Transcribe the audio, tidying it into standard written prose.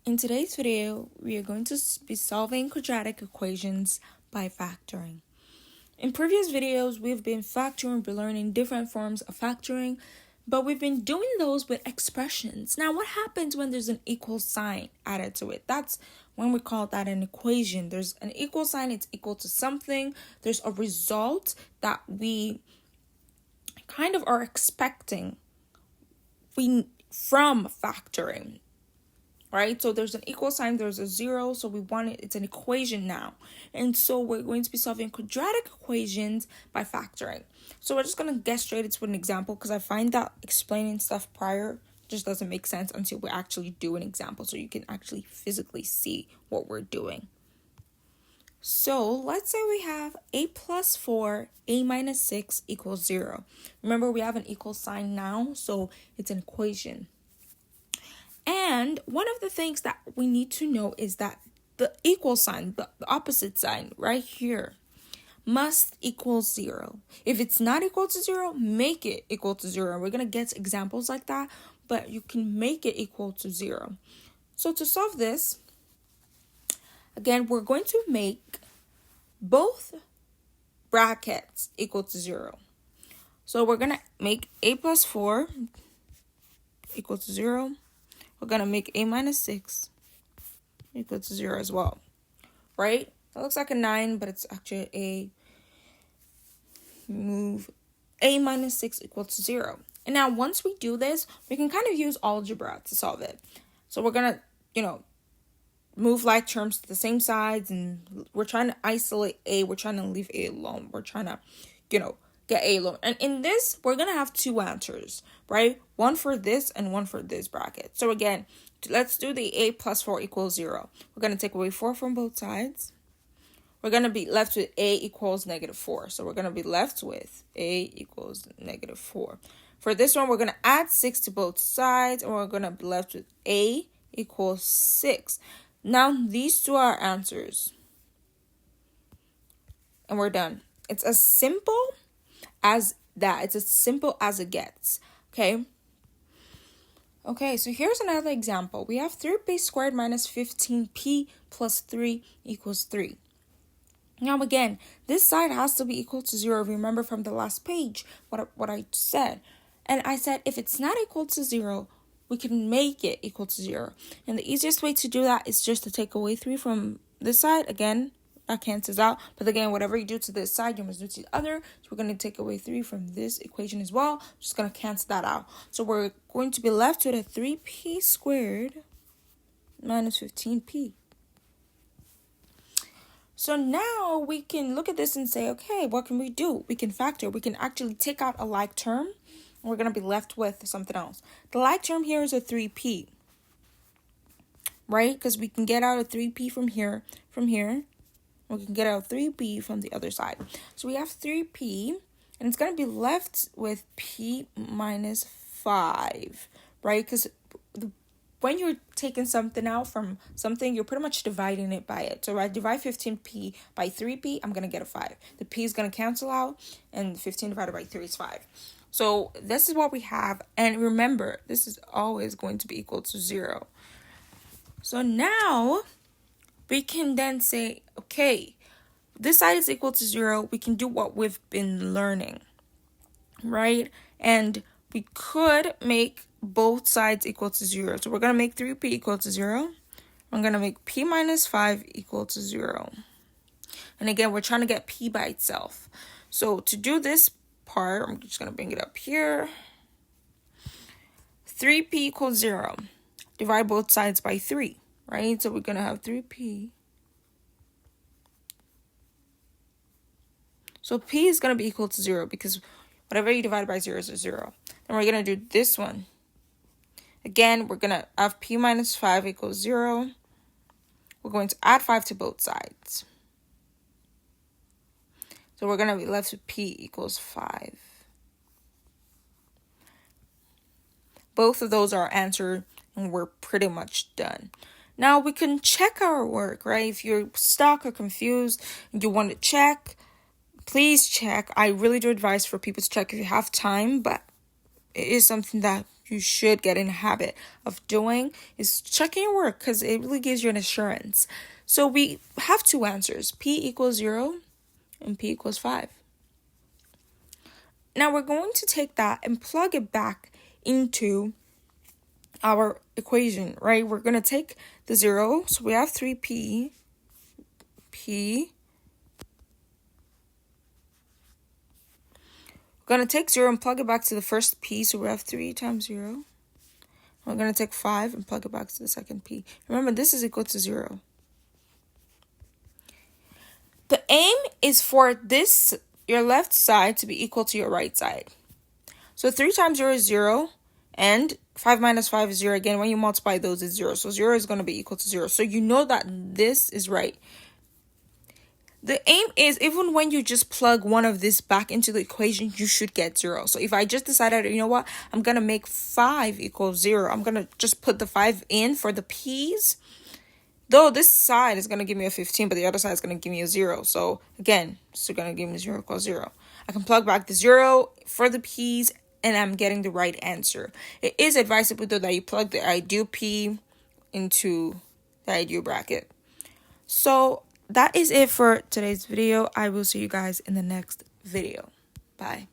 In today's video, we are going to be solving quadratic equations by factoring. In previous videos, we've been factoring, we're learning different forms of factoring, but we've been doing those with expressions. Now, what happens when there's an equal sign added to it? That's when we call that an equation. There's an equal sign, it's equal to something. There's a result that we kind of are expecting from factoring. Right? So there's an equal sign, there's a zero, so we want it, it's an equation now. And so we're going to be solving quadratic equations by factoring. So we're just going to get straight into an example because I find that explaining stuff prior just doesn't make sense until we actually do an example so you can actually physically see what we're doing. So let's say we have a plus 4, a minus 6 equals 0. Remember, we have an equal sign now, so it's an equation. And one of the things that we need to know is that the equal sign, the opposite sign right here, must equal 0. If it's not equal to 0, make it equal to 0. We're going to get examples like that, but you can make it equal to 0. So to solve this, again, we're going to make both brackets equal to 0. So we're going to make a plus 4 equal to 0. We're going to make a minus 6 equal to 0 as well, right? It looks like a 9, but it's actually a minus 6 equal to 0. And now once we do this, we can kind of use algebra to solve it. So we're going to, move like terms to the same sides, and we're trying to isolate a. We're trying to leave a alone. We're trying to, get a alone. And in this, we're going to have two answers, right? One for this and one for this bracket. So again, let's do the a plus 4 equals 0. We're going to take away 4 from both sides. We're going to be left with a equals negative 4. So we're going to be left with a equals negative 4. For this one, we're going to add 6 to both sides, and we're going to be left with a equals 6. Now, these two are our answers. And we're done. It's as simple as that. It's as simple as it gets. Okay, so here's another example. We have 3p squared minus 15p plus 3 equals 3. Now again, this side has to be equal to 0. Remember from the last page what I said. And I said if it's not equal to 0, we can make it equal to 0. And the easiest way to do that is just to take away 3 from this side. Again, that cancels out. But again, whatever you do to this side, you must do to the other. So we're going to take away 3 from this equation as well. Just going to cancel that out. So we're going to be left with a 3p squared minus 15p. So now we can look at this and say, okay, what can we do? We can factor. We can actually take out a like term. And we're going to be left with something else. The like term here is a 3p. Right? Because we can get out a 3p from here. We can get out 3p from the other side. So we have 3p, and it's going to be left with p minus 5, right? Because when you're taking something out from something, you're pretty much dividing it by it. So I divide 15p by 3p, I'm going to get a 5. The p is going to cancel out, and 15 divided by 3 is 5. So this is what we have. And remember, this is always going to be equal to 0. So now we can then say, okay, this side is equal to 0. We can do what we've been learning, right? And we could make both sides equal to 0. So we're going to make 3p equal to 0. I'm going to make p minus 5 equal to 0. And again, we're trying to get p by itself. So to do this part, I'm just going to bring it up here. 3p equals 0. Divide both sides by 3, right? So we're going to have 3p. So p is going to be equal to 0 because whatever you divide by 0 is a 0. Then we're going to do this one. Again, we're going to have p minus 5 equals 0. We're going to add 5 to both sides. So we're going to be left with p equals 5. Both of those are answered, and we're pretty much done. Now we can check our work, right? If you're stuck or confused and you want to check, please check. I really do advise for people to check if you have time, but it is something that you should get in the habit of doing is checking your work, because it really gives you an assurance. So we have two answers, P equals 0 and P equals 5. Now we're going to take that and plug it back into our equation, right? We're going to take the 0, so we have 3P, P. We're going to take 0 and plug it back to the first P, so we have 3 times 0. We're going to take 5 and plug it back to the second P. Remember, this is equal to 0. The aim is for this, your left side, to be equal to your right side. So 3 times 0 is 0, and 5 minus 5 is 0. Again, when you multiply those, it's 0. So 0 is going to be equal to 0. So you know that this is right. The aim is, even when you just plug one of this back into the equation, you should get 0. So if I just decided, you know what, I'm going to make 5 equals 0. I'm going to just put the 5 in for the p's. Though this side is going to give me a 15, but the other side is going to give me a 0. So again, it's going to give me 0 equals 0. I can plug back the 0 for the p's, and I'm getting the right answer. It is advisable, though, that you plug the ideal p into the ideal bracket. So that is it for today's video. I will see you guys in the next video. Bye.